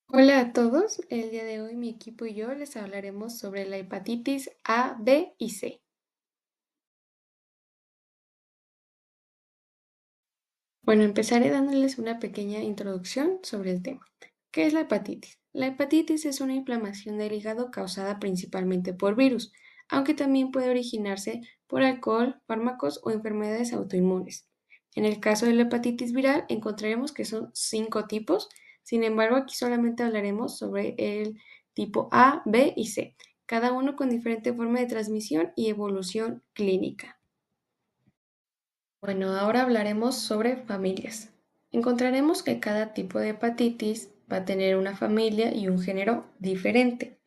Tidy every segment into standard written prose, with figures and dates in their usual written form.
Hola a todos, el día de hoy mi equipo y yo les hablaremos sobre la hepatitis A, B y C. Bueno, empezaré dándoles una pequeña introducción sobre el tema. ¿Qué es la hepatitis? La hepatitis es una inflamación del hígado causada principalmente por virus, aunque también puede originarse por alcohol, fármacos o enfermedades autoinmunes. En el caso de la hepatitis viral encontraremos que son 5 tipos, sin embargo aquí solamente hablaremos sobre el tipo A, B y C, cada uno con diferente forma de transmisión y evolución clínica. Bueno, ahora hablaremos sobre familias. Encontraremos que cada tipo de hepatitis va a tener una familia y un género diferente.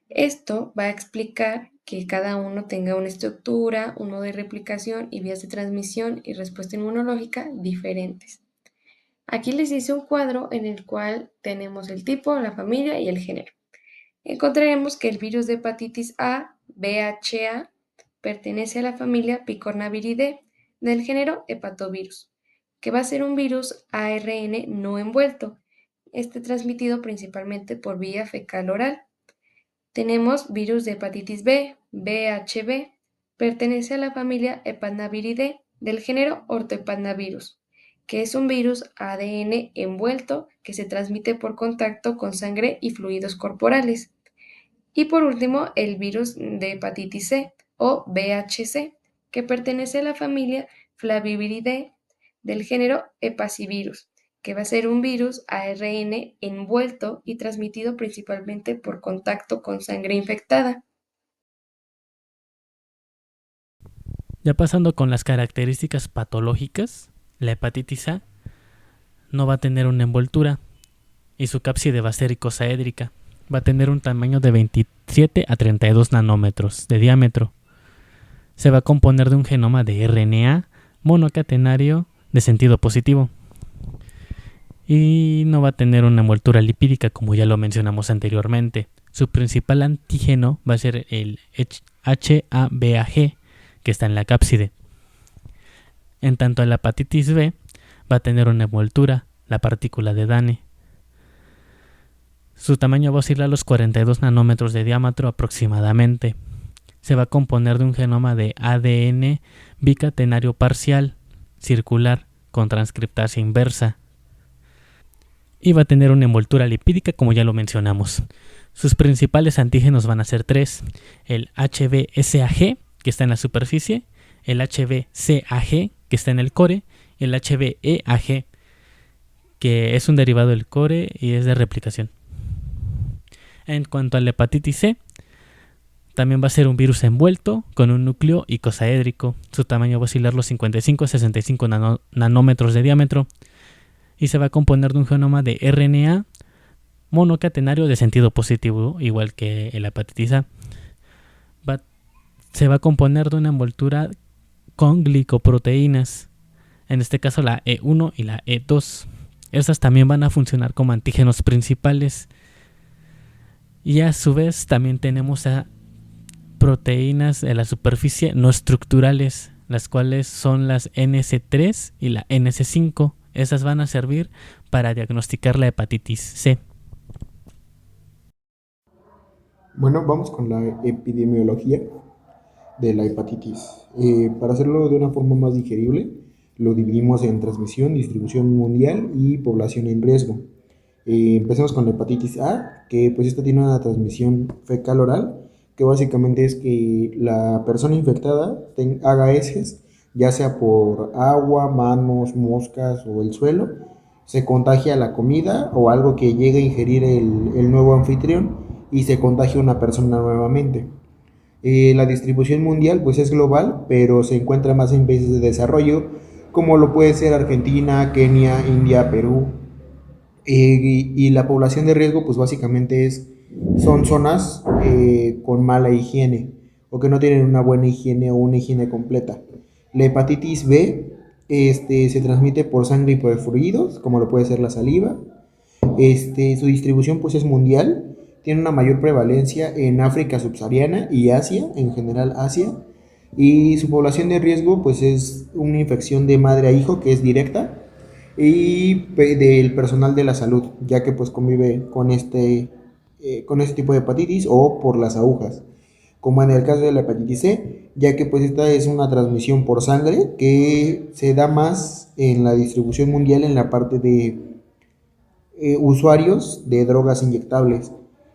Esto va a explicar que cada uno tenga una estructura, un modo de replicación y vías de transmisión y respuesta inmunológica diferentes. Aquí les hice un cuadro en el cual tenemos el tipo, la familia y el género. Encontraremos que el virus de hepatitis A, VHA, pertenece a la familia Picornaviridae del género hepatovirus, que va a ser un virus ARN no envuelto, transmitido principalmente por vía fecal oral. Tenemos virus de hepatitis B, VHB, pertenece a la familia Hepatnaviridae del género Ortohepatnavirus, que es un virus ADN envuelto que se transmite por contacto con sangre y fluidos corporales. Y por último, el virus de hepatitis C o VHC, que pertenece a la familia Flaviviridae del género Hepacivirus, que va a ser un virus ARN envuelto y transmitido principalmente por contacto con sangre infectada. Ya pasando con las características patológicas, la hepatitis A no va a tener una envoltura y su cápside va a ser icosaédrica. Va a tener un tamaño de 27 a 32 nanómetros de diámetro. Se va a componer de un genoma de RNA monocatenario de sentido positivo. Y no va a tener una envoltura lipídica como ya lo mencionamos anteriormente. Su principal antígeno va a ser el HABAG, que está en la cápside. En tanto a la hepatitis B va a tener una envoltura, la partícula de Dane. Su tamaño va a oscilar a los 42 nanómetros de diámetro aproximadamente. Se va a componer de un genoma de ADN bicatenario parcial, circular, con transcriptasa inversa. Y va a tener una envoltura lipídica como ya lo mencionamos. Sus principales antígenos van a ser tres: el HBsAg, que está en la superficie, el HBcAg, que está en el core, y el HBeAg, que es un derivado del core y es de replicación. En cuanto a la hepatitis C, también va a ser un virus envuelto con un núcleo icosaédrico. Su tamaño va a oscilar los 55 a 65 nanómetros de diámetro y se va a componer de un genoma de RNA monocatenario de sentido positivo, igual que la hepatitis A. Se va a componer de una envoltura con glicoproteínas, en este caso la E1 y la E2. Estas también van a funcionar como antígenos principales. Y a su vez también tenemos a proteínas de la superficie no estructurales, las cuales son las NC3 y la NC5. Esas van a servir para diagnosticar la hepatitis C. Bueno, vamos con la epidemiología de la hepatitis. Para hacerlo de una forma más digerible, lo dividimos en transmisión, distribución mundial y población en riesgo. Empecemos con la hepatitis A, que pues esta tiene una transmisión fecal oral, que básicamente es que la persona infectada haga heces, ya sea por agua, manos, moscas o el suelo, se contagia la comida o algo que llegue a ingerir el nuevo anfitrión y se contagia una persona nuevamente. La distribución mundial pues es global, pero se encuentra más en países de desarrollo, como lo puede ser Argentina, Kenia, India, Perú. Y la población de riesgo pues básicamente son zonas con mala higiene o que no tienen una buena higiene o una higiene completa. La hepatitis B se transmite por sangre y por fluidos, como lo puede ser la saliva. Su distribución pues es mundial, tiene una mayor prevalencia en África subsahariana y Asia, en general Asia, y su población de riesgo pues es una infección de madre a hijo que es directa, y del personal de la salud, ya que pues convive con este tipo de hepatitis o por las agujas, como en el caso de la hepatitis C, ya que pues esta es una transmisión por sangre que se da más en la distribución mundial en la parte de usuarios de drogas inyectables.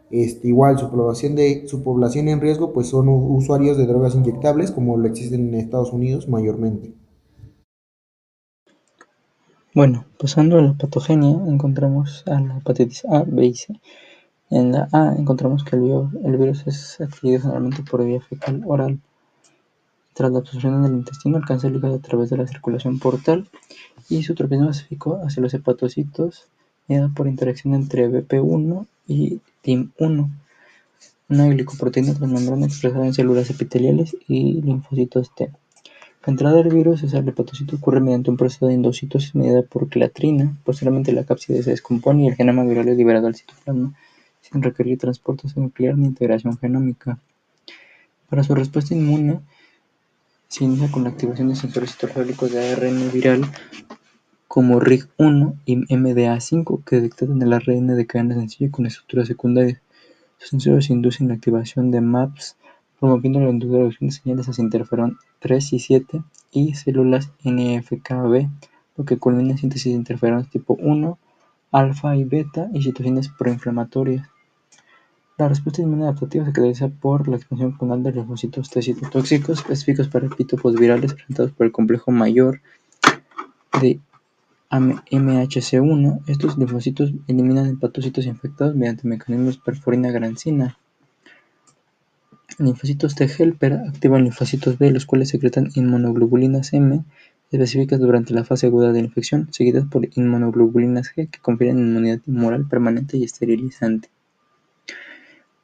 Igual su población en riesgo pues son usuarios de drogas inyectables como lo existen en Estados Unidos mayormente. Bueno, pasando a la patogenia, encontramos a la hepatitis A, B y C. En la A encontramos que el virus es adquirido generalmente por vía fecal oral. Tras la absorción en el intestino, alcanza el hígado a través de la circulación portal y su tropismo específico hacia los hepatocitos mediado por interacción entre BP1 y TIM1, una glicoproteína transmembrana expresada en células epiteliales y linfocitos T. La entrada del virus hacia el hepatocito ocurre mediante un proceso de endocitosis mediada por clatrina. Posteriormente, la cápside se descompone y el genoma viral es liberado al citoplasma sin requerir transportación nuclear ni integración genómica. Para su respuesta inmune, se inicia con la activación de sensores citosólicos de ARN viral como RIG1 y MDA5 que detectan el ARN de cadena sencilla con estructuras secundarias. Sus sensores inducen la activación de MAPS, promoviendo la introducción de señales hacia interferón 3 y 7 y células NF-κB, lo que culmina en síntesis de interferones tipo 1, alfa y beta y citocinas proinflamatorias. La respuesta inmune adaptativa se caracteriza por la expansión clonal de linfocitos T citotóxicos específicos para epitopos virales presentados por el complejo mayor de MHC-1. Estos linfocitos eliminan hepatocitos infectados mediante mecanismos perforina-grancina. Linfocitos T helper activan linfocitos B, los cuales secretan inmunoglobulinas M específicas durante la fase aguda de la infección, seguidas por inmunoglobulinas G, que confieren inmunidad humoral permanente y esterilizante.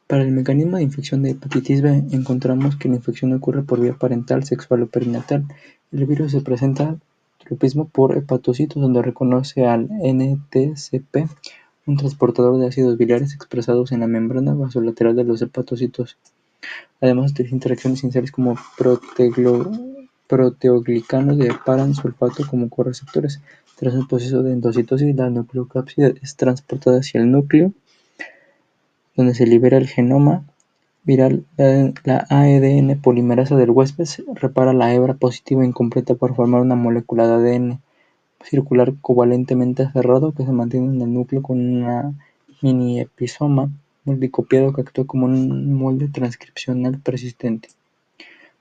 Para el mecanismo de infección de hepatitis B, encontramos que la infección ocurre por vía parental, sexual o perinatal. El virus se presenta tropismo por hepatocitos, donde reconoce al NTCP, un transportador de ácidos biliares expresados en la membrana vasolateral de los hepatocitos. Además, utiliza interacciones iniciales como proteoglicanos de paran-sulfato como correceptores. Tras un proceso de endocitosis, la nucleocápside es transportada hacia el núcleo, donde se libera el genoma viral. La ADN polimerasa del huésped repara la hebra positiva incompleta para formar una molécula de ADN circular covalentemente cerrado que se mantiene en el núcleo con una mini episoma multicopiado que actúa como un molde transcripcional persistente.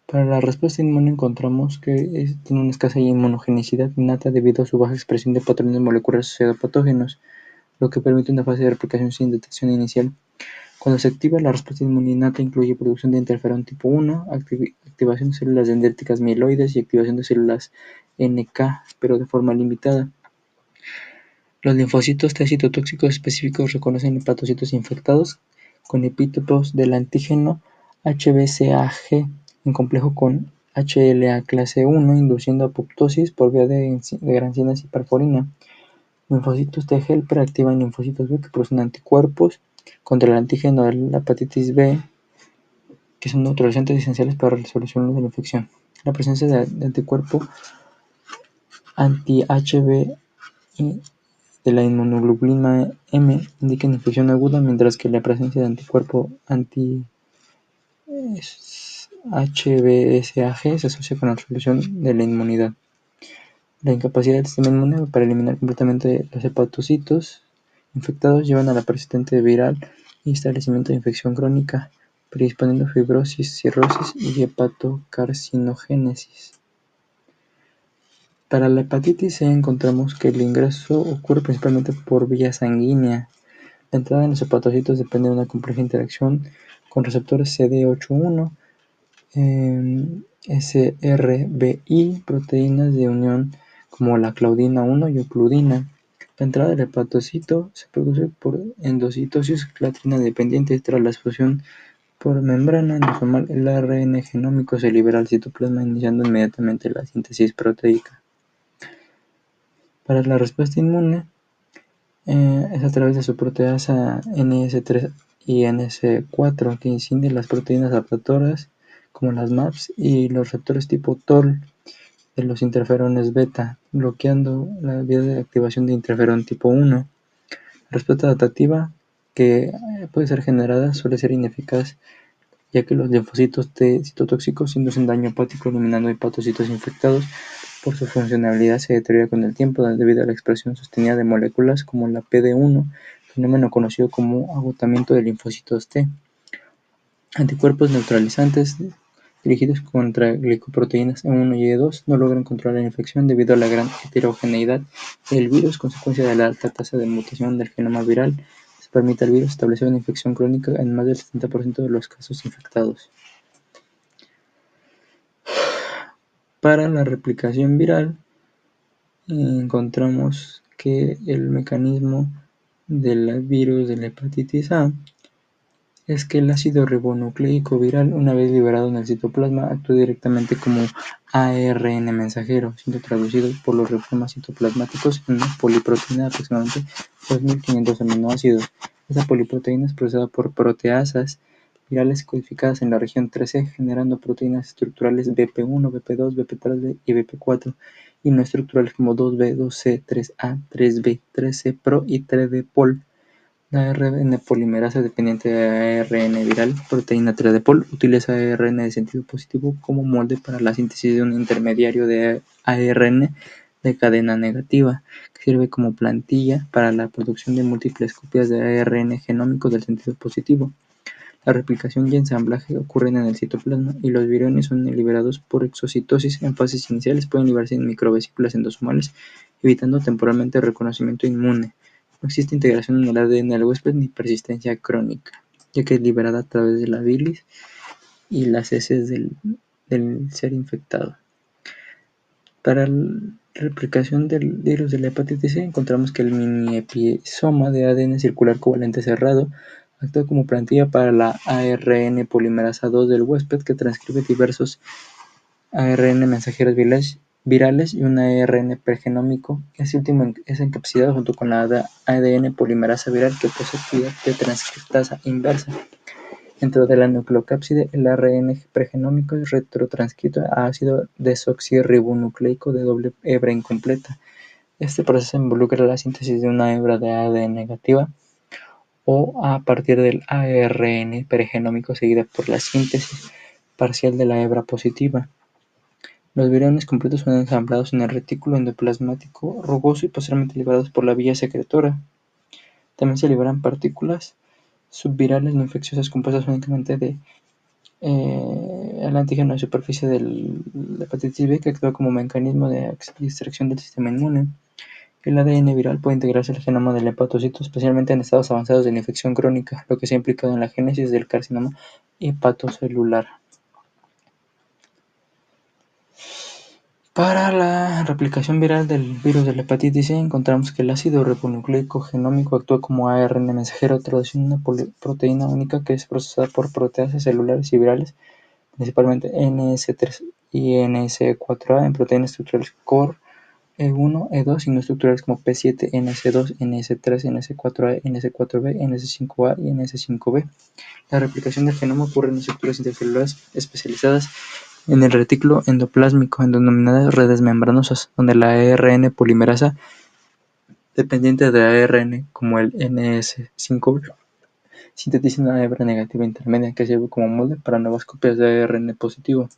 Para la respuesta inmune encontramos que tiene una escasa inmunogenicidad innata debido a su baja expresión de patrones moleculares asociados a patógenos, lo que permite una fase de replicación sin detección inicial. Cuando se activa, la respuesta inmune innata incluye producción de interferón tipo 1, activación de células dendríticas mieloides y activación de células NK, pero de forma limitada. Los linfocitos T citotóxicos específicos reconocen hepatocitos infectados con epitopos del antígeno HBsAg en complejo con HLA clase I, induciendo apoptosis por vía de grancinas y perforina. Linfocitos T helper activan linfocitos B que producen anticuerpos contra el antígeno de la hepatitis B, que son neutralizantes esenciales para la resolución de la infección. La presencia de anticuerpo anti-HB de la inmunoglobulina M indica infección aguda, mientras que la presencia de anticuerpo anti-HBsAg se asocia con la resolución de la inmunidad. La incapacidad del sistema inmune para eliminar completamente los hepatocitos infectados llevan a la persistente viral y establecimiento de infección crónica, predisponiendo a fibrosis, cirrosis y hepatocarcinogénesis. Para la hepatitis C encontramos que el ingreso ocurre principalmente por vía sanguínea. La entrada en los hepatocitos depende de una compleja interacción con receptores CD8-1, SRBI, proteínas de unión como la claudina 1 y ocludina. La entrada del hepatocito se produce por endocitosis clatrina dependiente. Tras la explosión por membrana endosomal, el ARN genómico se libera al citoplasma, iniciando inmediatamente la síntesis proteica. Para la respuesta inmune, es a través de su proteasa NS3 y NS4 que incide las proteínas adaptadoras como las MAPS y los receptores tipo TOL de los interferones beta, bloqueando la vía de activación de interferón tipo 1. La respuesta adaptativa que puede ser generada suele ser ineficaz, ya que los linfocitos T citotóxicos inducen daño hepático eliminando hepatocitos infectados. Por su funcionalidad se deteriora con el tiempo debido a la expresión sostenida de moléculas como la PD-1, fenómeno conocido como agotamiento de linfocitos T. Anticuerpos neutralizantes dirigidos contra glicoproteínas E1 y E2 no logran controlar la infección debido a la gran heterogeneidad del virus, consecuencia de la alta tasa de mutación del genoma viral. Se permite al virus establecer una infección crónica en más del 70% de los casos infectados. Para la replicación viral, encontramos que el mecanismo del virus de la hepatitis A es que el ácido ribonucleico viral, una vez liberado en el citoplasma, actúa directamente como ARN mensajero, siendo traducido por los ribosomas citoplasmáticos en una poliproteína de aproximadamente 2.500 aminoácidos. Esta poliproteína es procesada por proteasas virales codificadas en la región 3E, generando proteínas estructurales BP1, BP2, BP3 y BP4, y no estructurales como 2B, 2C, 3A, 3B, 3C Pro y 3D Pol. La ARN polimerasa dependiente de ARN viral, proteína 3D Pol, utiliza ARN de sentido positivo como molde para la síntesis de un intermediario de ARN de cadena negativa, que sirve como plantilla para la producción de múltiples copias de ARN genómico del sentido positivo. La replicación y ensamblaje ocurren en el citoplasma y los viriones son liberados por exocitosis. En fases iniciales pueden liberarse en microvesículas endosomales, evitando temporalmente el reconocimiento inmune. No existe integración en el ADN del huésped ni persistencia crónica, ya que es liberada a través de la bilis y las heces del ser infectado. Para la replicación del virus de la hepatitis C, encontramos que el mini episoma de ADN circular covalente cerrado actúa como plantilla para la ARN polimerasa 2 del huésped, que transcribe diversos ARN mensajeros virales y un ARN pregenómico. Este último es encapsulado junto con la ADN polimerasa viral, que posee actividad de transcriptasa inversa. Dentro de la nucleocápside, el ARN pregenómico es retrotranscrito a ácido desoxirribonucleico de doble hebra incompleta. Este proceso involucra la síntesis de una hebra de ADN negativa o a partir del ARN pregenómico seguida por la síntesis parcial de la hebra positiva. Los viriones completos son ensamblados en el retículo endoplasmático rugoso y posteriormente liberados por la vía secretora. También se liberan partículas subvirales no infecciosas compuestas únicamente de el antígeno de superficie de la hepatitis B, que actúa como mecanismo de distracción del sistema inmune. El ADN viral puede integrarse al genoma del hepatocito, especialmente en estados avanzados de la infección crónica, lo que se ha implicado en la génesis del carcinoma hepatocelular. Para la replicación viral del virus de la hepatitis C, encontramos que el ácido ribonucleico genómico actúa como ARN mensajero, traduciendo una proteína única que es procesada por proteasas celulares y virales, principalmente NS3 y NS4A, en proteínas estructurales core, E1, E2 y no estructurales como P7, NS2, NS3, NS4A, NS4B, NS5A y NS5B. La replicación del genoma ocurre en estructuras intercelulares especializadas en el retículo endoplásmico, en denominadas redes membranosas, donde la ARN polimerasa dependiente de ARN, como el NS5B, sintetiza una hebra negativa intermedia que sirve como molde para nuevas copias de ARN positivo.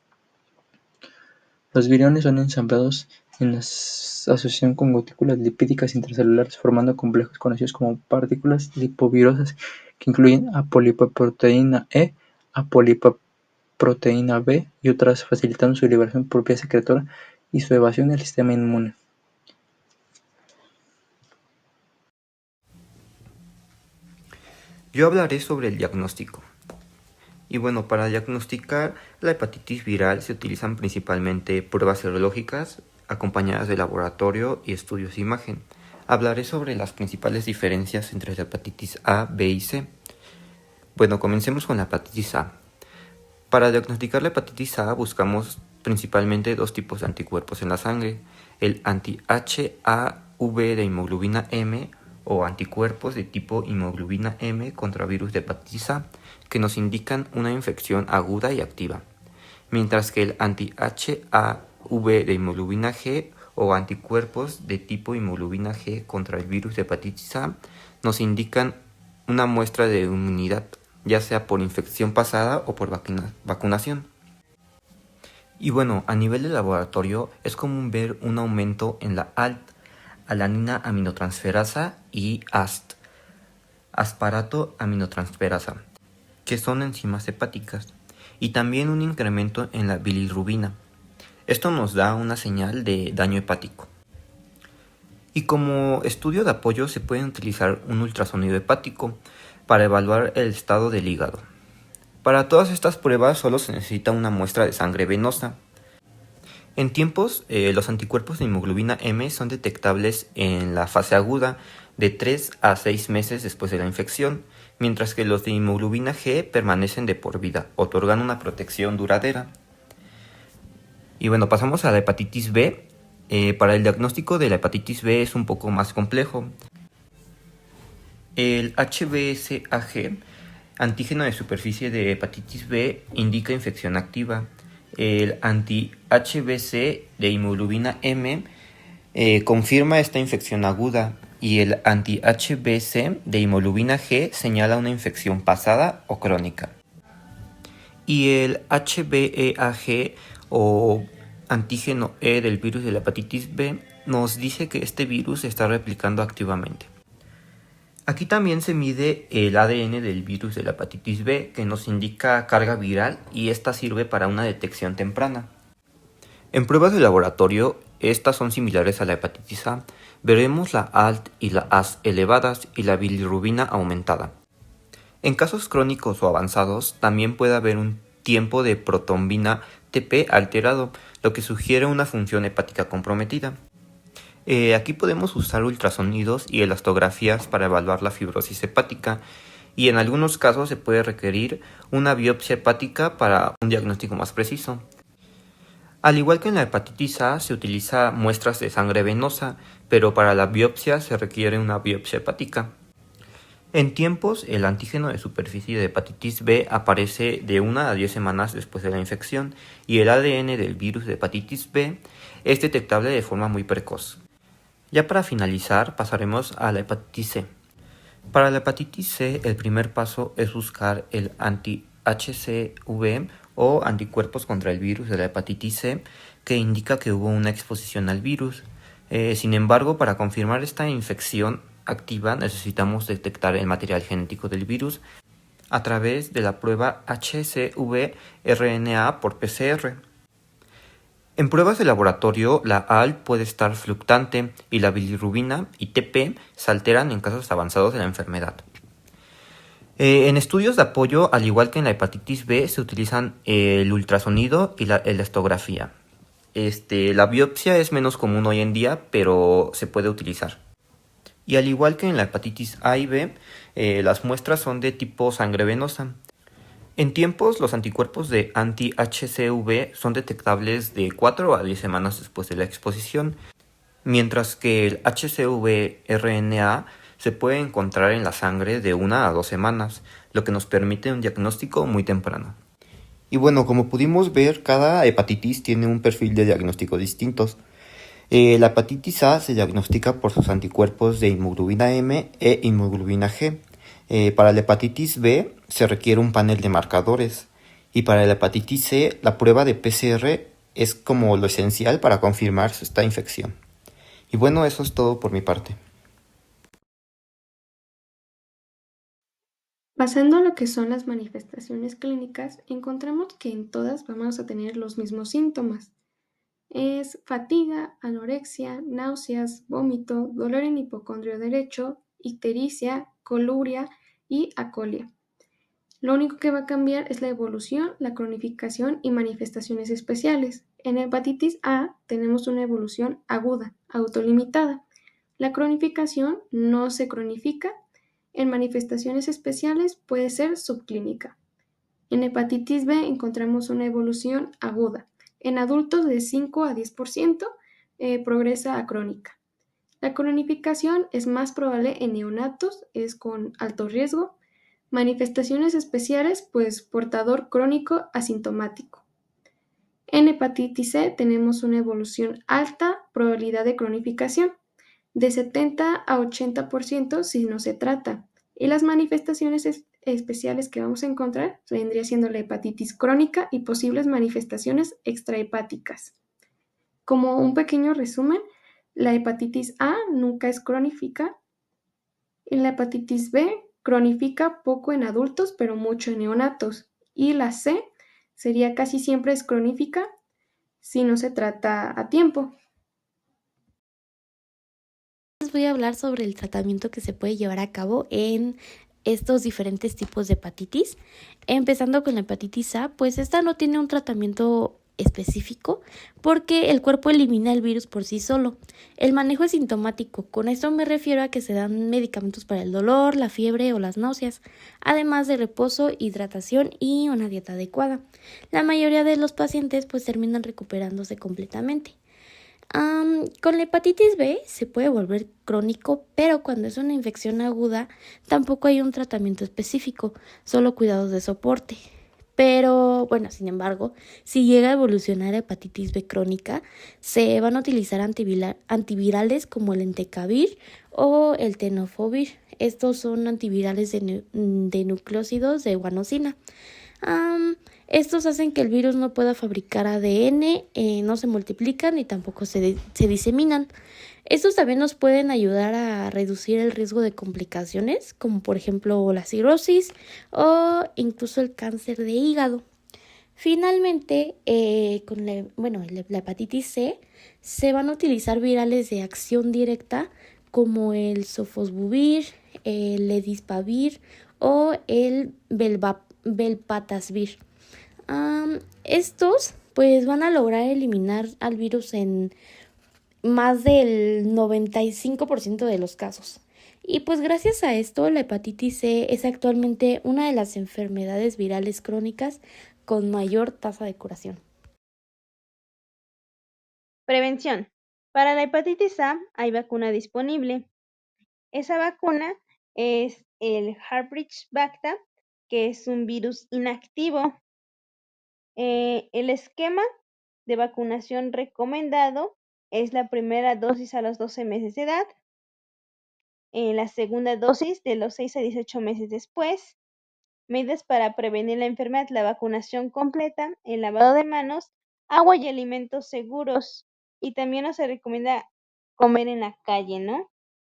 Los viriones son ensamblados en asociación con gotículas lipídicas intracelulares, formando complejos conocidos como partículas lipovirosas, que incluyen apolipoproteína E, apolipoproteína B y otras, facilitando su liberación por vía secretora y su evasión del sistema inmune. Yo hablaré sobre el diagnóstico. Y bueno, para diagnosticar la hepatitis viral se utilizan principalmente pruebas serológicas acompañadas de laboratorio y estudios de imagen. Hablaré sobre las principales diferencias entre la hepatitis A, B y C. Bueno, comencemos con la hepatitis A. Para diagnosticar la hepatitis A buscamos principalmente dos tipos de anticuerpos en la sangre: el anti-HAV de hemoglobina M o anticuerpos de tipo hemoglobina M contra virus de hepatitis A, que nos indican una infección aguda y activa, mientras que el anti-HAV V de hemoglobina G o anticuerpos de tipo hemoglobina G contra el virus de hepatitis A nos indican una muestra de inmunidad, ya sea por infección pasada o por vacunación. Y bueno, a nivel de laboratorio es común ver un aumento en la ALT, alanina aminotransferasa, y AST, asparato aminotransferasa, que son enzimas hepáticas, y también un incremento en la bilirrubina. Esto nos da una señal de daño hepático. Y como estudio de apoyo se puede utilizar un ultrasonido hepático para evaluar el estado del hígado. Para todas estas pruebas solo se necesita una muestra de sangre venosa. En tiempos, los anticuerpos de hemoglobina M son detectables en la fase aguda de 3 a 6 meses después de la infección, mientras que los de hemoglobina G permanecen de por vida, otorgando una protección duradera. Y bueno, pasamos a la hepatitis B. Para el diagnóstico de la hepatitis B es un poco más complejo. El HBsAg, antígeno de superficie de hepatitis B, indica infección activa. El anti-HBc de hemoglobina M confirma esta infección aguda, y el anti-HBc de hemoglobina G señala una infección pasada o crónica. Y el HBeAg o antígeno E del virus de la hepatitis B nos dice que este virus se está replicando activamente. Aquí también se mide el ADN del virus de la hepatitis B, que nos indica carga viral, y esta sirve para una detección temprana. En pruebas de laboratorio, estas son similares a la hepatitis A. Veremos la ALT y la AST elevadas y la bilirrubina aumentada. En casos crónicos o avanzados, también puede haber un tiempo de protrombina TP alterado, lo que sugiere una función hepática comprometida. Aquí podemos usar ultrasonidos y elastografías para evaluar la fibrosis hepática, y en algunos casos se puede requerir una biopsia hepática para un diagnóstico más preciso. Al igual que en la hepatitis A, se utiliza muestras de sangre venosa, pero para la biopsia se requiere una biopsia hepática. En tiempos, el antígeno de superficie de hepatitis B aparece de 1 a 10 semanas después de la infección, y el ADN del virus de hepatitis B es detectable de forma muy precoz. Ya para finalizar, pasaremos a la hepatitis C. Para la hepatitis C, el primer paso es buscar el anti-HCV o anticuerpos contra el virus de la hepatitis C, que indica que hubo una exposición al virus. Sin embargo, para confirmar esta infección activa necesitamos detectar el material genético del virus a través de la prueba HCV-RNA por PCR. En pruebas de laboratorio, la ALT puede estar fluctuante y la bilirrubina y TP se alteran en casos avanzados de la enfermedad. En estudios de apoyo, al igual que en la hepatitis B, se utilizan el ultrasonido y la elastografía. La biopsia es menos común hoy en día, pero se puede utilizar. Y al igual que en la hepatitis A y B, las muestras son de tipo sangre venosa. En tiempos, los anticuerpos de anti-HCV son detectables de 4 a 10 semanas después de la exposición, mientras que el HCV-RNA se puede encontrar en la sangre de 1 a 2 semanas, lo que nos permite un diagnóstico muy temprano. Y bueno, como pudimos ver, cada hepatitis tiene un perfil de diagnóstico distintos. La hepatitis A se diagnostica por sus anticuerpos de hemoglobina M e hemoglobina G. Para la hepatitis B se requiere un panel de marcadores, y para la hepatitis C la prueba de PCR es como lo esencial para confirmar esta infección. Y bueno, eso es todo por mi parte. Pasando a lo que son las manifestaciones clínicas, encontramos que en todas vamos a tener los mismos síntomas. Es fatiga, anorexia, náuseas, vómito, dolor en hipocondrio derecho, ictericia, coluria y acolia. Lo único que va a cambiar es la evolución, la cronificación y manifestaciones especiales. En hepatitis A tenemos una evolución aguda, autolimitada. La cronificación no se cronifica. En manifestaciones especiales puede ser subclínica. En hepatitis B encontramos una evolución aguda. En adultos de 5 a 10% progresa a crónica. La cronificación es más probable en neonatos, es con alto riesgo. Manifestaciones especiales, pues portador crónico asintomático. En hepatitis C tenemos una evolución alta probabilidad de cronificación, de 70 a 80% si no se trata. Y las manifestaciones especiales que vamos a encontrar vendría siendo la hepatitis crónica y posibles manifestaciones extrahepáticas. Como un pequeño resumen, la hepatitis A nunca es crónica y la hepatitis B cronifica poco en adultos pero mucho en neonatos. Y la C sería casi siempre es cronífica si no se trata a tiempo. Les voy a hablar sobre el tratamiento que se puede llevar a cabo en estos diferentes tipos de hepatitis. Empezando con la hepatitis A, pues esta no tiene un tratamiento específico porque el cuerpo elimina el virus por sí solo. El manejo es sintomático. Con esto me refiero a que se dan medicamentos para el dolor, la fiebre o las náuseas, además de reposo, hidratación y una dieta adecuada. La mayoría de los pacientes pues terminan recuperándose completamente. Con la hepatitis B se puede volver crónico, pero cuando es una infección aguda tampoco hay un tratamiento específico, solo cuidados de soporte. Pero bueno, sin embargo, si llega a evolucionar a hepatitis B crónica, se van a utilizar antivirales como el entecavir o el tenofovir. Estos son antivirales de nucleósidos de guanosina. Estos hacen que el virus no pueda fabricar ADN, no se multiplican y tampoco se diseminan. Estos también nos pueden ayudar a reducir el riesgo de complicaciones, como por ejemplo la cirrosis o incluso el cáncer de hígado. Finalmente, con la hepatitis C, se van a utilizar virales de acción directa como el sofosbuvir, el ledispavir o el velpatasvir. Estos pues van a lograr eliminar al virus en más del 95% de los casos. Y pues gracias a esto la hepatitis C es actualmente una de las enfermedades virales crónicas con mayor tasa de curación. Prevención. Para la hepatitis A hay vacuna disponible. Esa vacuna es el Harpreet-Bacta, que es un virus inactivo. El esquema de vacunación recomendado es la primera dosis a los 12 meses de edad, la segunda dosis de los 6 a 18 meses después. Medidas para prevenir la enfermedad: la vacunación completa, el lavado de manos, agua y alimentos seguros. Y también no se recomienda comer en la calle, ¿no?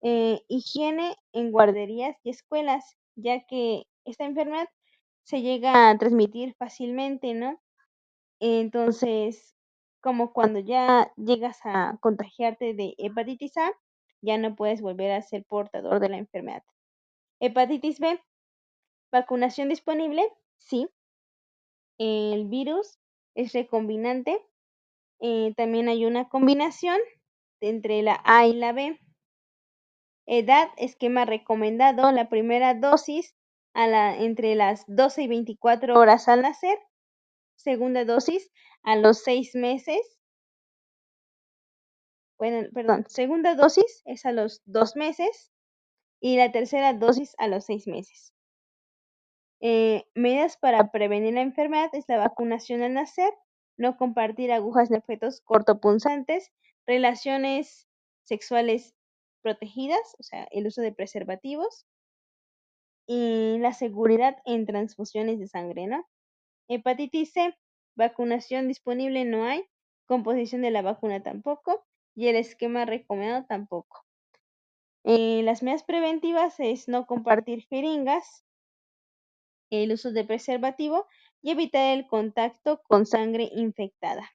Higiene en guarderías y escuelas, ya que esta enfermedad se llega a transmitir fácilmente, ¿no? Entonces, como cuando ya llegas a contagiarte de hepatitis A, ya no puedes volver a ser portador de la enfermedad. Hepatitis B, vacunación disponible, sí. El virus es recombinante. También hay una combinación entre la A y la B. Edad, esquema recomendado, la primera dosis entre las 12 y 24 horas al nacer. Segunda dosis a los 6 meses. Segunda dosis es a los 2 meses y la tercera dosis a los 6 meses. Medidas para prevenir la enfermedad es la vacunación al nacer, no compartir agujas de objetos cortopunzantes, relaciones sexuales protegidas, o sea, el uso de preservativos y la seguridad en transfusiones de sangre, ¿no? Hepatitis C, vacunación disponible no hay, composición de la vacuna tampoco y el esquema recomendado tampoco. Las medidas preventivas es no compartir jeringas, el uso de preservativo y evitar el contacto con sangre infectada.